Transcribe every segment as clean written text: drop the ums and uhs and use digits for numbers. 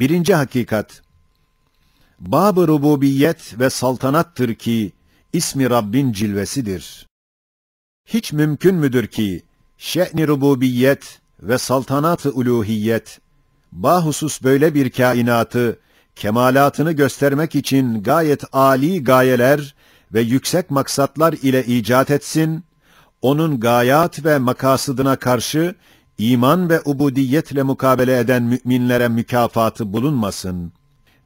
Birinci hakikat, Bab-ı rububiyet ve saltanattır ki, ismi Rabbin cilvesidir. Hiç mümkün müdür ki, şe'n-i rububiyet ve saltanat-ı uluhiyet, bahusus böyle bir kainatı, kemalatını göstermek için gayet âli gayeler ve yüksek maksatlar ile icat etsin, onun gayat ve makasıdına karşı, iman ve ubudiyetle mukabele eden müminlere mükafatı bulunmasın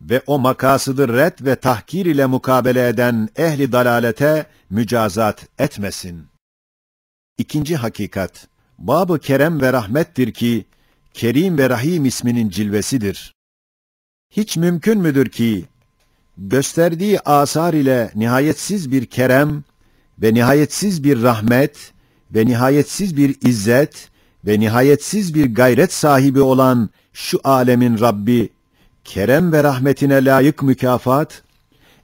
ve o makasıdı red ve tahkir ile mukabele eden ehli dalalete mücazat etmesin. İkinci hakikat, Bab-ı kerem ve rahmettir ki, Kerim ve Rahim isminin cilvesidir. Hiç mümkün müdür ki, gösterdiği asar ile nihayetsiz bir kerem ve nihayetsiz bir rahmet ve nihayetsiz bir izzet ve nihayetsiz bir gayret sahibi olan şu alemin Rabbi, kerem ve rahmetine layık mükafat,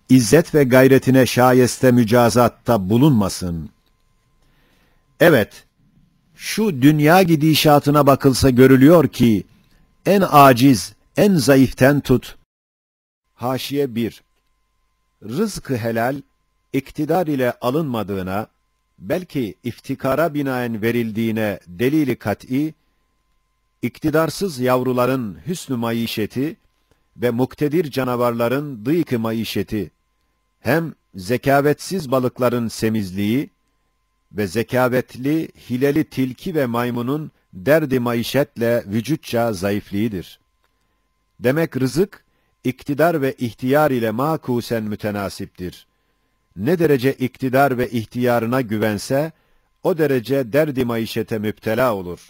izzet ve gayretine şayeste mücazatta bulunmasın. Evet, şu dünya gidişatına bakılsa görülüyor ki, en aciz, en zayıften tut. Haşiye 1. Rızkı helal, iktidar ile alınmadığına, belki iftikara binaen verildiğine delili kat'i, iktidarsız yavruların hüsnü maişeti ve muktedir canavarların dıyık-ı maişeti, hem zekavetsiz balıkların semizliği ve zekavetli, hileli tilki ve maymunun derdi maişetle vücutça zayıfliğidir. Demek rızık, iktidar ve ihtiyar ile makusen mütenasiptir. Ne derece iktidar ve ihtiyarına güvense, o derece derdi maişete müptela olur.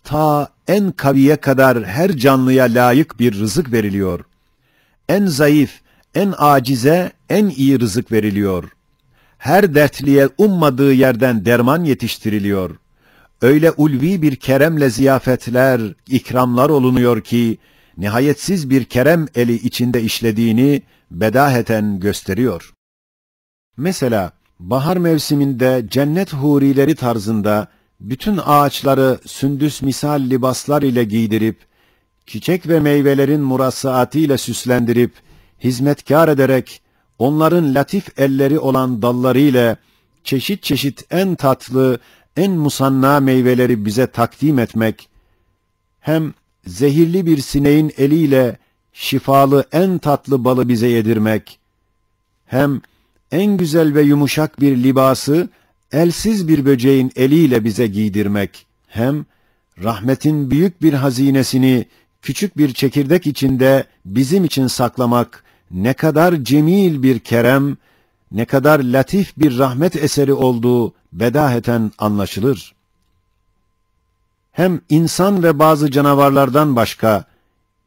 Ta en kaviye kadar her canlıya layık bir rızık veriliyor. En zayıf, en acize, en iyi rızık veriliyor. Her dertliye ummadığı yerden derman yetiştiriliyor. Öyle ulvi bir keremle ziyafetler, ikramlar olunuyor ki, nihayetsiz bir kerem eli içinde işlediğini bedaheten gösteriyor. Mesela, bahar mevsiminde cennet hurileri tarzında, bütün ağaçları sündüs misal libaslar ile giydirip, çiçek ve meyvelerin murassaatı ile süslendirip, hizmetkar ederek, onların latif elleri olan dalları ile, çeşit çeşit en tatlı, en musanna meyveleri bize takdim etmek, hem zehirli bir sineğin eliyle, şifalı en tatlı balı bize yedirmek, hem en güzel ve yumuşak bir libası, elsiz bir böceğin eliyle bize giydirmek, hem rahmetin büyük bir hazinesini küçük bir çekirdek içinde bizim için saklamak, ne kadar cemil bir kerem, ne kadar latif bir rahmet eseri olduğu bedaheten anlaşılır. Hem insan ve bazı canavarlardan başka,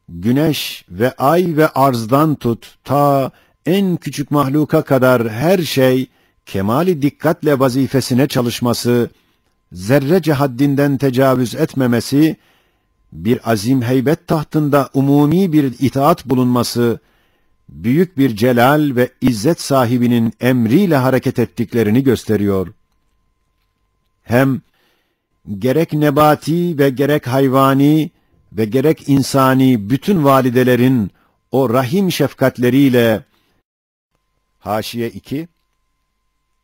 güneş ve ay ve arzdan tut, ta en küçük mahluka kadar her şey, kemali dikkatle vazifesine çalışması, zerrece haddinden tecavüz etmemesi, bir azim heybet tahtında umumi bir itaat bulunması, büyük bir celal ve izzet sahibinin emriyle hareket ettiklerini gösteriyor. Hem gerek nebati ve gerek hayvani ve gerek insani bütün validelerin o rahim şefkatleriyle, Haşiye 2.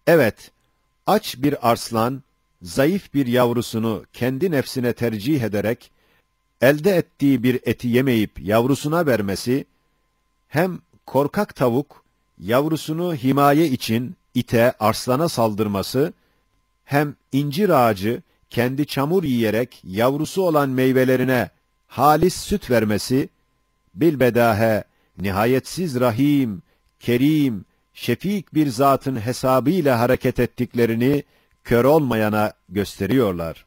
Evet, aç bir arslan, zayıf bir yavrusunu kendi nefsine tercih ederek, elde ettiği bir eti yemeyip yavrusuna vermesi, hem korkak tavuk, yavrusunu himaye için ite, arslana saldırması, hem incir ağacı, kendi çamur yiyerek yavrusu olan meyvelerine halis süt vermesi, bilbedahe, nihayetsiz rahim, kerim, şefik bir zatın hesabıyla hareket ettiklerini kör olmayana gösteriyorlar.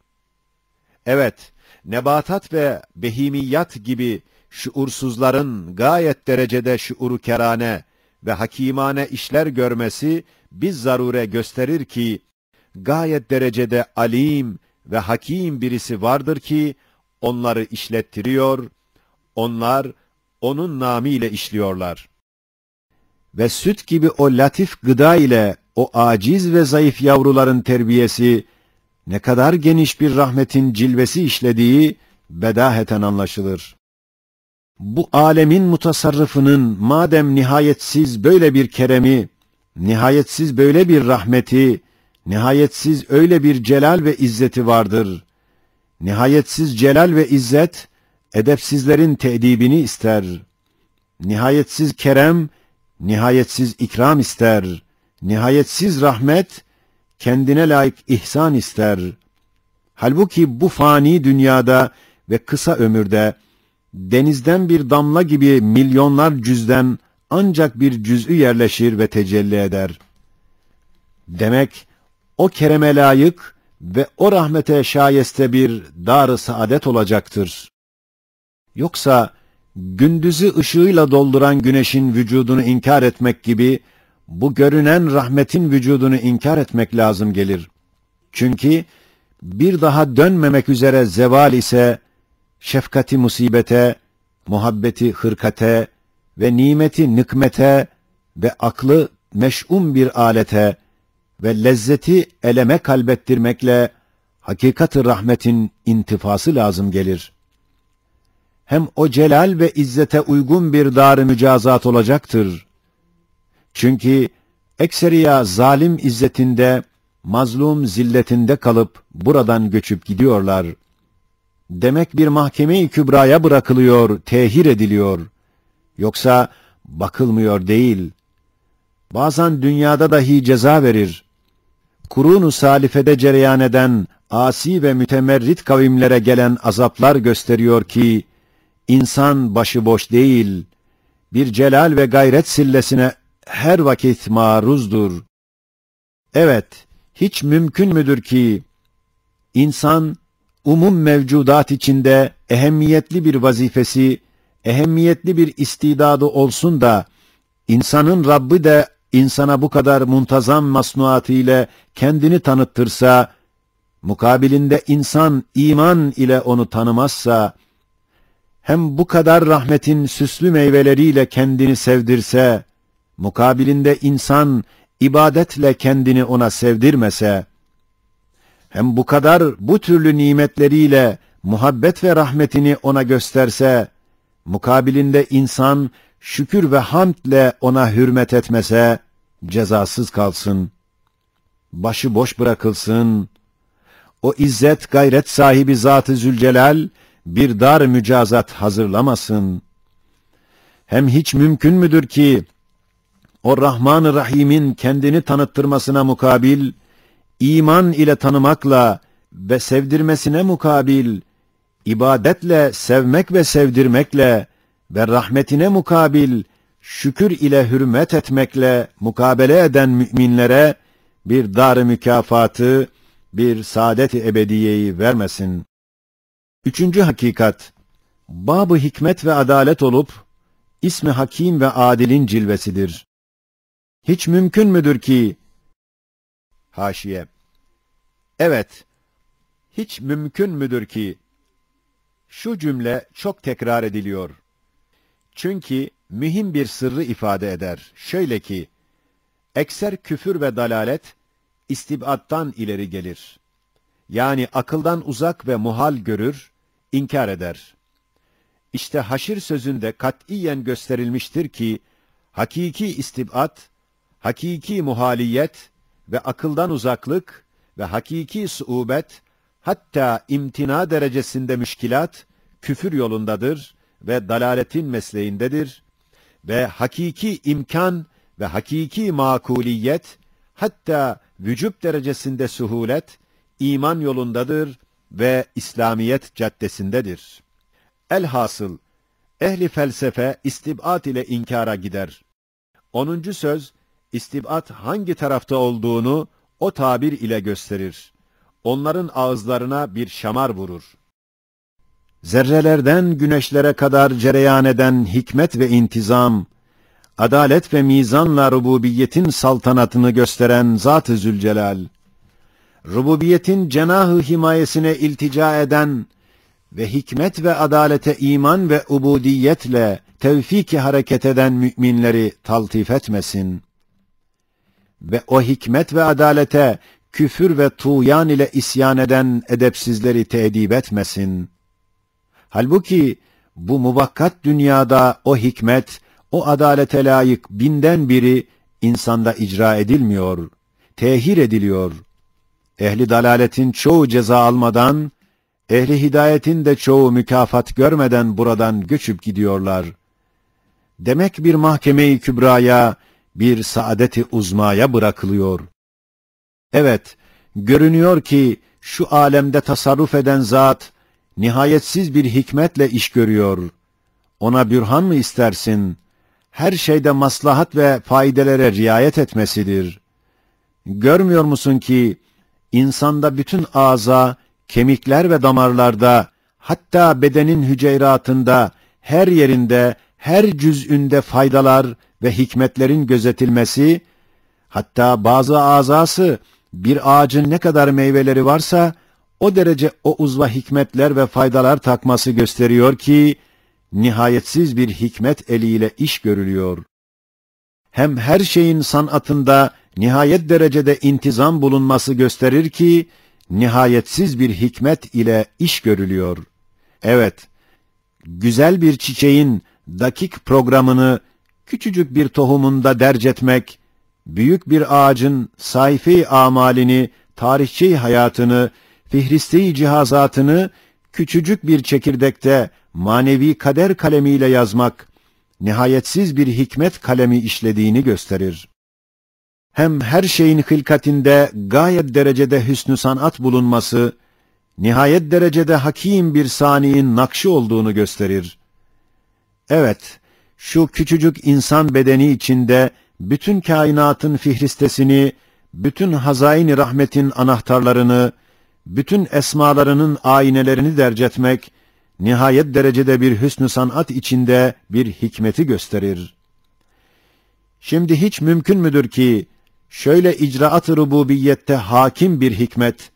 Evet, nebatat ve behimiyat gibi şuursuzların gayet derecede şuuru-kerane ve hakimane işler görmesi biz zarure gösterir ki, gayet derecede alim ve hakim birisi vardır ki, onları işlettiriyor, onlar onun namıyla işliyorlar. Ve süt gibi o latif gıda ile o aciz ve zayıf yavruların terbiyesi, ne kadar geniş bir rahmetin cilvesi işlediği bedaheten anlaşılır. bu alemin mutasarrıfının madem nihayetsiz böyle bir keremi, nihayetsiz böyle bir rahmeti, nihayetsiz öyle bir celal ve izzeti vardır. Nihayetsiz celal ve izzet, edepsizlerin te'dibini ister. Nihayetsiz kerem, nihayetsiz ikram ister. Nihayetsiz rahmet, kendine layık ihsan ister. Halbuki bu fani dünyada ve kısa ömürde, denizden bir damla gibi milyonlar cüzden ancak bir cüz'ü yerleşir ve tecelli eder. Demek o kereme layık ve o rahmete şayeste bir dar-ı saadet olacaktır. Yoksa gündüzü ışığıyla dolduran güneşin vücudunu inkar etmek gibi bu görünen rahmetin vücudunu inkar etmek lazım gelir. Çünkü bir daha dönmemek üzere zeval ise şefkati musibete, muhabbeti hırkate ve nimeti nıkmete ve aklı meş'um bir alete ve lezzeti eleme kalbettirmekle hakikat-ı rahmetin intifası lazım gelir. Hem o celal ve izzete uygun bir dar-ı mücazat olacaktır. Çünkü ekseriya zalim izzetinde, mazlum zilletinde kalıp buradan göçüp gidiyorlar. Demek bir mahkeme-i kübraya bırakılıyor, tehir ediliyor. Yoksa bakılmıyor değil. Bazen dünyada dahi ceza verir. Kurun-u salifede cereyan eden asi ve mütemerrit kavimlere gelen azaplar gösteriyor ki, insan başıboş değil, bir celal ve gayret sillesine her vakit maruzdur. Evet, hiç mümkün müdür ki, insan, umum mevcudat içinde ehemmiyetli bir vazifesi, ehemmiyetli bir istidadı olsun da, insanın Rabbi de insana bu kadar muntazam masnuatı ile kendini tanıttırsa, mukabilinde insan iman ile onu tanımazsa, hem bu kadar rahmetin süslü meyveleriyle kendini sevdirse, mukabilinde insan ibadetle kendini ona sevdirmese, hem bu kadar bu türlü nimetleriyle muhabbet ve rahmetini ona gösterse, mukabilinde insan şükür ve hamdle ona hürmet etmese, cezasız kalsın, başı boş bırakılsın, o izzet gayret sahibi Zat-ı Zülcelal, bir dar mücazat hazırlamasın. Hem hiç mümkün müdür ki, o Rahman-ı Rahim'in kendini tanıttırmasına mukabil, iman ile tanımakla ve sevdirmesine mukabil, ibadetle sevmek ve sevdirmekle ve rahmetine mukabil, şükür ile hürmet etmekle mukabele eden müminlere bir dar-ı mükafatı, bir saadet-i ebediyeyi vermesin. Üçüncü hakikat, bab-ı hikmet ve adalet olup, ismi Hakim ve Adil'in cilvesidir. Hiç mümkün müdür ki, haşiye, evet, hiç mümkün müdür ki, şu cümle çok tekrar ediliyor. Çünkü mühim bir sırrı ifade eder. Şöyle ki, ekser küfür ve dalalet, istibadtan ileri gelir. Yani akıldan uzak ve muhal görür, inkar eder. İşte haşir sözünde katiyen gösterilmiştir ki, hakiki istibad, hakiki muhaliyet ve akıldan uzaklık ve hakiki suubet, hatta imtina derecesinde müşkilat, küfür yolundadır ve dalaletin mesleğindedir ve hakiki imkan ve hakiki makuliyet, hatta vücub derecesinde suhulet, iman yolundadır ve İslamiyet caddesindedir. Elhasıl, ehli felsefe istibad ile inkara gider. 10. söz, istibad hangi tarafta olduğunu o tabir ile gösterir. Onların ağızlarına bir şamar vurur. Zerrelerden güneşlere kadar cereyan eden hikmet ve intizam, adalet ve mizanla rububiyetin saltanatını gösteren Zat-ı Zülcelal, rububiyetin cenah-ı himayesine iltica eden ve hikmet ve adalete iman ve ubudiyetle tevfik-i hareket eden müminleri taltif etmesin. Ve o hikmet ve adalete küfür ve tuğyan ile isyan eden edepsizleri teedip etmesin. Halbuki bu muvakkat dünyada o hikmet, o adalete layık binden biri insanda icra edilmiyor, tehir ediliyor. Ehli dalaletin çoğu ceza almadan, ehli hidayetin de çoğu mükafat görmeden buradan göçüp gidiyorlar. Demek bir mahkeme-i kübraya, bir saadet-i uzmaya bırakılıyor. Evet, görünüyor ki şu alemde tasarruf eden zat, nihayetsiz bir hikmetle iş görüyor. Ona bürhan mı istersin? Her şeyde maslahat ve faydelere riayet etmesidir. Görmüyor musun ki, insanda bütün ağza, kemikler ve damarlarda, hatta bedenin hüceyratında, her yerinde, her cüz'ünde faydalar ve hikmetlerin gözetilmesi, hatta bazı azası, bir ağacın ne kadar meyveleri varsa, o derece o uzva hikmetler ve faydalar takması gösteriyor ki, nihayetsiz bir hikmet eliyle iş görülüyor. Hem her şeyin sanatında nihayet derecede intizam bulunması gösterir ki, nihayetsiz bir hikmet ile iş görülüyor. Evet, güzel bir çiçeğin dakik programını küçücük bir tohumunda derc etmek, büyük bir ağacın sayfi amalini, tarihçi hayatını, fihristi cihazatını küçücük bir çekirdekte manevi kader kalemiyle yazmak, nihayetsiz bir hikmet kalemi işlediğini gösterir. Hem her şeyin hılkatinde gayet derecede hüsnü sanat bulunması, nihayet derecede hakim bir saniin nakşı olduğunu gösterir. Evet, şu küçücük insan bedeni içinde bütün kainatın fihristesini, bütün hazain-i rahmetin anahtarlarını, bütün esmalarının aynelerini derc etmek, nihayet derecede bir hüsnü sanat içinde bir hikmeti gösterir. Şimdi hiç mümkün müdür ki, şöyle icraat-ı rububiyette hakim bir hikmet,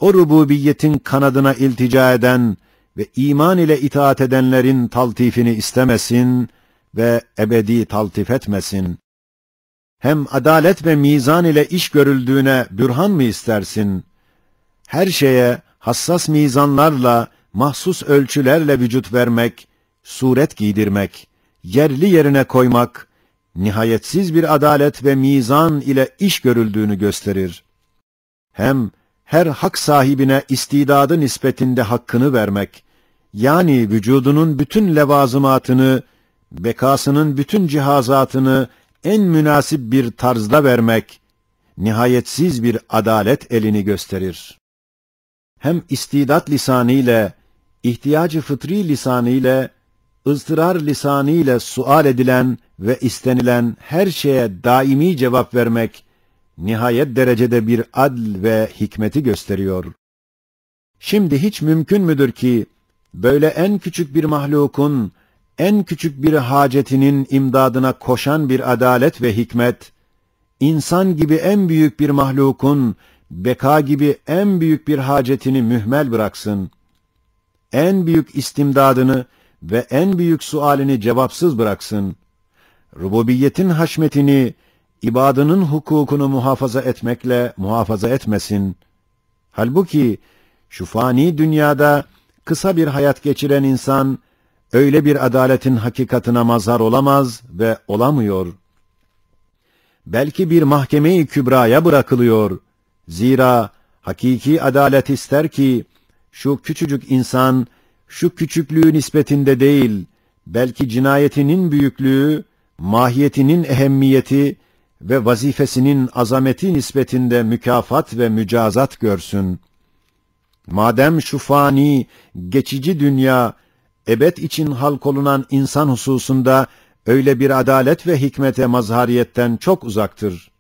o rububiyetin kanadına iltica eden ve iman ile itaat edenlerin taltifini istemesin ve ebedi taltif etmesin? Hem adalet ve mizan ile iş görüldüğüne bürhan mı istersin? Her şeye hassas mizanlarla, mahsus ölçülerle vücut vermek, suret giydirmek, yerli yerine koymak, nihayetsiz bir adalet ve mizan ile iş görüldüğünü gösterir. Hem her hak sahibine istidadı nispetinde hakkını vermek, yani vücudunun bütün levazımatını, bekasının bütün cihazatını en münasip bir tarzda vermek, nihayetsiz bir adalet elini gösterir. Hem istidat lisanıyla, ihtiyacı fıtri lisanıyla, ızdırar lisanıyla sual edilen ve istenilen her şeye daimi cevap vermek, nihayet derecede bir adl ve hikmeti gösteriyor. Şimdi hiç mümkün müdür ki, böyle en küçük bir mahlukun, en küçük bir hacetinin imdadına koşan bir adalet ve hikmet, insan gibi en büyük bir mahlukun, beka gibi en büyük bir hacetini mühmel bıraksın, en büyük istimdadını ve en büyük sualini cevapsız bıraksın, rububiyetin haşmetini, ibadının hukukunu muhafaza etmekle muhafaza etmesin. Halbuki şu fani dünyada kısa bir hayat geçiren insan, öyle bir adaletin hakikatına mazhar olamaz ve olamıyor. Belki bir mahkeme-i kübraya bırakılıyor. Zira hakiki adalet ister ki, şu küçücük insan, şu küçüklüğü nispetinde değil, belki cinayetinin büyüklüğü, mahiyetinin ehemmiyeti ve vazifesinin azameti nispetinde mükafat ve mücazat görsün. Madem şu fani, geçici dünya, ebed için halk olunan insan hususunda öyle bir adalet ve hikmete mazhariyetten çok uzaktır.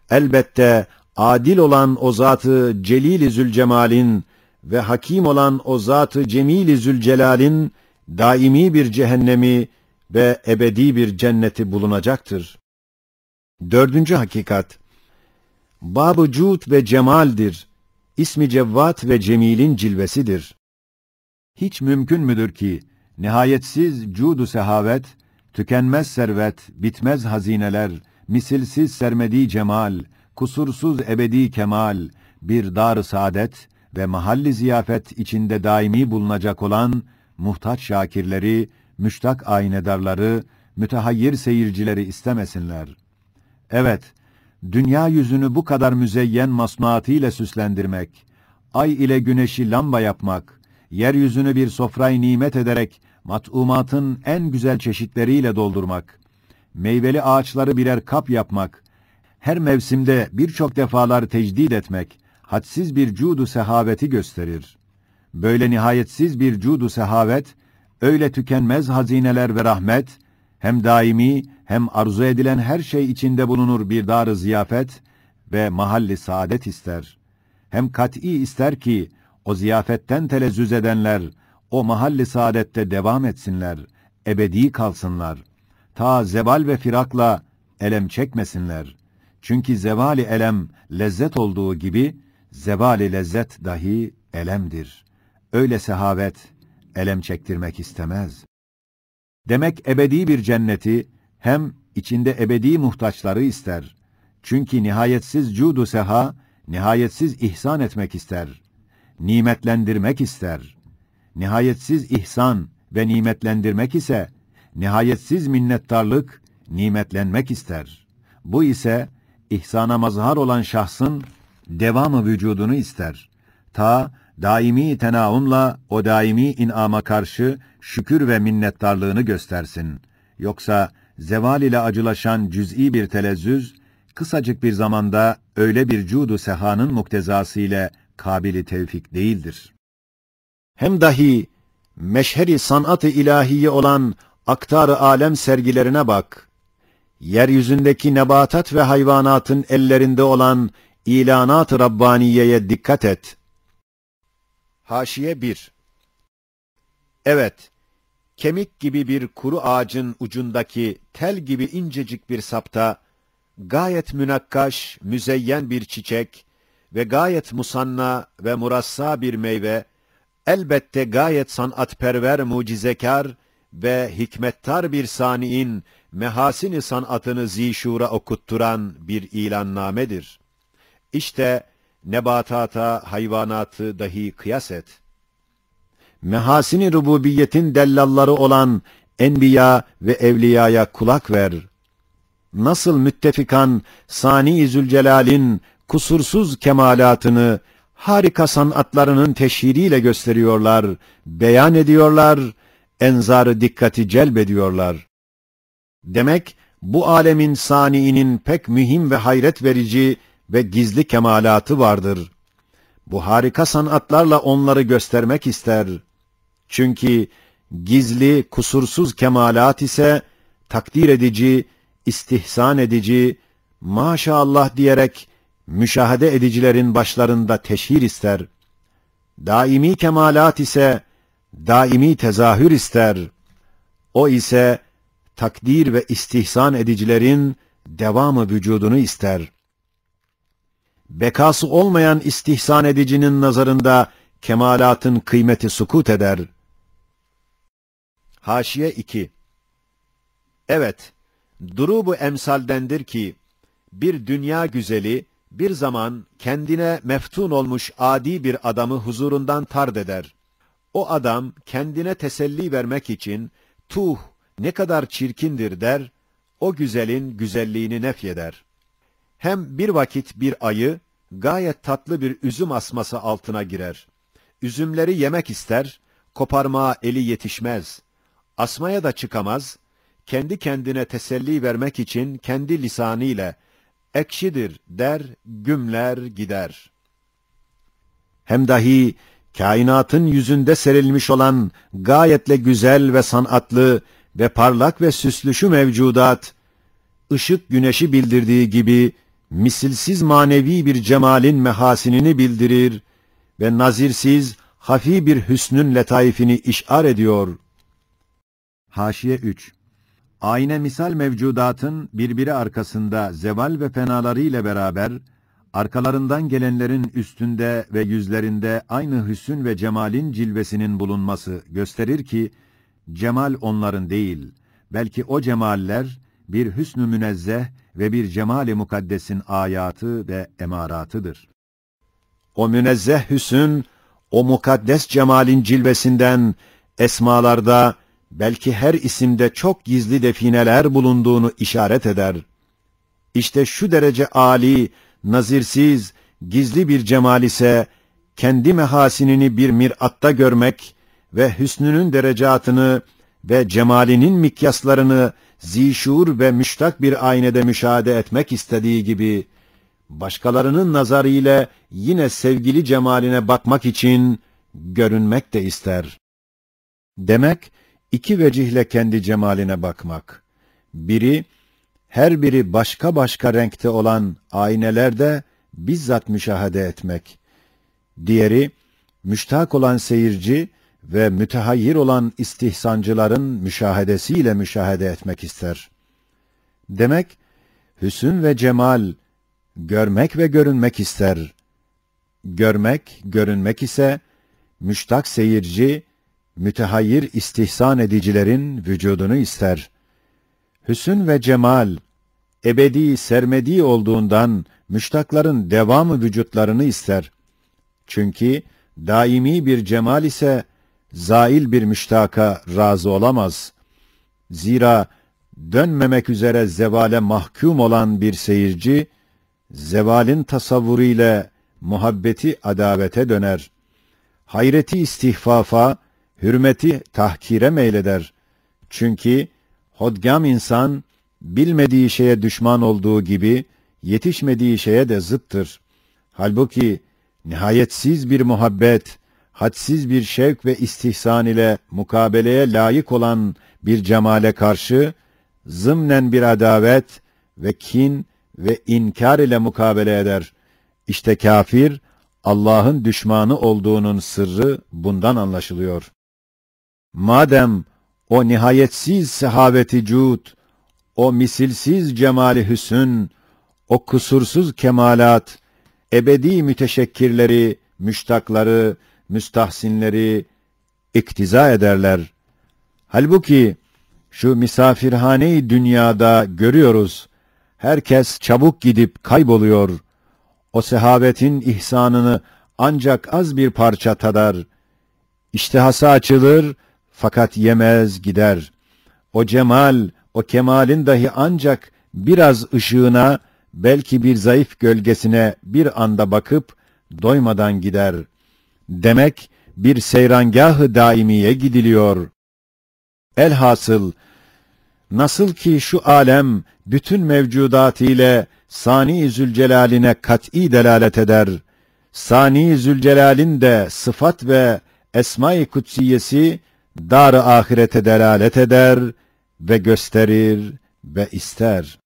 Elbette adil olan o Zat-ı Celil-i Zülcemal'in ve hakim olan o Zat-ı Cemil-i Zülcelal'in daimi bir cehennemi ve ebedi bir cenneti bulunacaktır. Dördüncü hakikat, Bab-ı Cud ve Cemal'dir. İsmi Cevvat ve Cemil'in cilvesidir. Hiç mümkün müdür ki, nihayetsiz cud-u sehavet, tükenmez servet, bitmez hazineler, misilsiz sermedi cemal, kusursuz ebedi kemal, bir dar-ı saadet ve mahalli ziyafet içinde daimi bulunacak olan muhtaç şakirleri, müştak aynedarları, mütehayyir seyircileri istemesinler. Evet, dünya yüzünü bu kadar müzeyyen masnuatıyla süslendirmek, ay ile güneşi lamba yapmak, yeryüzünü bir sofrayı nimet ederek mat'umatın en güzel çeşitleriyle doldurmak, meyveli ağaçları birer kap yapmak, her mevsimde birçok defalar tecdid etmek, hadsiz bir cudu sehaveti gösterir. Böyle nihayetsiz bir cudu sehavet, öyle tükenmez hazineler ve rahmet, hem daimi hem arzu edilen her şey içinde bulunur bir dar-ı ziyafet ve mahalli saadet ister. Hem kat'î ister ki, o ziyafetten telezzüz edenler, o mahalli saadette devam etsinler, ebedi kalsınlar. Ta zeval ve firakla elem çekmesinler. Çünkü zevali elem lezzet olduğu gibi, zevali lezzet dahi elemdir. Öyle sehavet, elem çektirmek istemez. Demek ebedi bir cenneti, hem içinde ebedi muhtaçları ister. Çünkü nihayetsiz cudu seha, nihayetsiz ihsan etmek ister. Nimetlendirmek ister. Nihayetsiz ihsan ve nimetlendirmek ise, nihayetsiz minnettarlık, nimetlenmek ister. Bu ise, ihsana mazhar olan şahsın, devamı vücudunu ister. Ta, daimi tenaumla o daimi in'ama karşı şükür ve minnettarlığını göstersin. Yoksa zeval ile acılaşan cüz'i bir telezzüz, kısacık bir zamanda öyle bir cudu sehanın muktezası ile kabili tevfik değildir. Hem dahi meşheri sanat-ı ilahiye olan aktar-ı alem sergilerine bak. Yeryüzündeki nebatat ve hayvanatın ellerinde olan ilanat-ı Rabbaniyeye dikkat et. Haşiye 1. Evet, kemik gibi bir kuru ağacın ucundaki tel gibi incecik bir sapta, gayet münakkaş, müzeyyen bir çiçek ve gayet musanna ve murassa bir meyve, elbette gayet sanatperver, mucizekar ve hikmettar bir saniin mehasini sanatını zişura okutturan bir ilannamedir. İşte nebatata, hayvanatı dahi kıyas et. Mehasini rububiyetin dellalları olan enbiya ve evliyaya kulak ver. Nasıl müttefikan Sani-i Zülcelal'in kusursuz kemalatını harika sanatlarının teşhiriyle gösteriyorlar, beyan ediyorlar, enzar-ı dikkati celbediyorlar. Demek bu alemin saniinin pek mühim ve hayret verici ve gizli kemalatı vardır. Bu harika sanatlarla onları göstermek ister. Çünkü gizli, kusursuz kemalat ise takdir edici, istihsan edici, maşallah diyerek müşahede edicilerin başlarında teşhir ister. Daimi kemalat ise daimi tezahür ister. O ise takdir ve istihsan edicilerin devamı vücudunu ister. Bekası olmayan istihsan edicinin nazarında kemalatın kıymeti sukut eder. Haşiye 2. Evet, durubu emsaldendir ki, bir dünya güzeli, bir zaman kendine meftun olmuş adi bir adamı huzurundan tard eder. O adam kendine teselli vermek için, tuh ne kadar çirkindir der, o güzelin güzelliğini nefyeder. Hem bir vakit bir ayı, gayet tatlı bir üzüm asması altına girer. Üzümleri yemek ister, koparmaya eli yetişmez. Asmaya da çıkamaz, kendi kendine teselli vermek için kendi lisanıyla, ekşidir der, gümler gider. Hem dahi kainatın yüzünde serilmiş olan gayetle güzel ve sanatlı ve parlak ve süslü şu mevcudat, ışık güneşi bildirdiği gibi misilsiz manevi bir cemalin mehasinini bildirir ve nazirsiz, hafi bir hüsnün letaifini işar ediyor. Haşiye 3. Ayne misal mevcudatın birbiri arkasında zeval ve fenaları ile beraber, arkalarından gelenlerin üstünde ve yüzlerinde aynı hüsn ve cemalin cilvesinin bulunması gösterir ki, cemal onların değil, belki o cemaller, bir hüsn-ü münezzeh ve bir cemal-i mukaddesin ayatı ve emaratıdır. O münezzeh hüsn, o mukaddes cemalin cilvesinden esmalarda, belki her isimde çok gizli defineler bulunduğunu işaret eder. İşte şu derece âli, nazirsiz, gizli bir cemal ise, kendi mehasinini bir miratta görmek ve hüsnünün derecatını ve cemalinin mikyaslarını zişur ve müştak bir aynede müşahede etmek istediği gibi, başkalarının nazarı ile yine sevgili cemaline bakmak için görünmek de ister. Demek, iki vecihle kendi cemaline bakmak. Biri, her biri başka başka renkte olan aynelerde bizzat müşahede etmek. Diğeri, müştak olan seyirci ve mütehayyir olan istihsancıların müşahedesiyle müşahede etmek ister. Demek, hüsn ve cemal, görmek ve görünmek ister. Görmek, görünmek ise, müştak seyirci, mütehayyir istihsan edicilerin vücudunu ister. Hüsn ve cemal, ebedi sermedi olduğundan, müştakların devamı vücutlarını ister. Çünkü, daimi bir cemal ise, zail bir müştaka razı olamaz. Zira, dönmemek üzere zevale mahkum olan bir seyirci, zevalin tasavvuru ile muhabbeti adavete döner. Hayreti istihfafa, hürmeti tahkire meyleder. Çünkü hodgam insan, bilmediği şeye düşman olduğu gibi, yetişmediği şeye de zıttır. Halbuki, nihayetsiz bir muhabbet, hadsiz bir şevk ve istihsan ile mukabeleye layık olan bir cemale karşı, zımnen bir adavet ve kin ve inkar ile mukabele eder. İşte kafir, Allah'ın düşmanı olduğunun sırrı bundan anlaşılıyor. Madem o nihayetsiz sehaveti cud, o misilsiz cemali hüsn, o kusursuz kemalat, ebedi müteşekkirleri, müştakları, müstahsinleri iktiza ederler. Halbuki şu misafirhane-i dünyada görüyoruz, herkes çabuk gidip kayboluyor. O sehavetin ihsanını ancak az bir parça tadar. İştihası açılır, fakat yemez gider. O cemal, o kemalin dahi ancak biraz ışığına, belki bir zayıf gölgesine bir anda bakıp, doymadan gider. Demek, bir seyrangâh-ı daimiye gidiliyor. Elhasıl, nasıl ki şu alem, bütün mevcudat ile Sani-i Zülcelal'ine kat'î delalet eder, Sani-i Zülcelal'in de sıfat ve Esma-i Kutsiyesi, dar-ı ahirete delalet eder ve gösterir ve ister.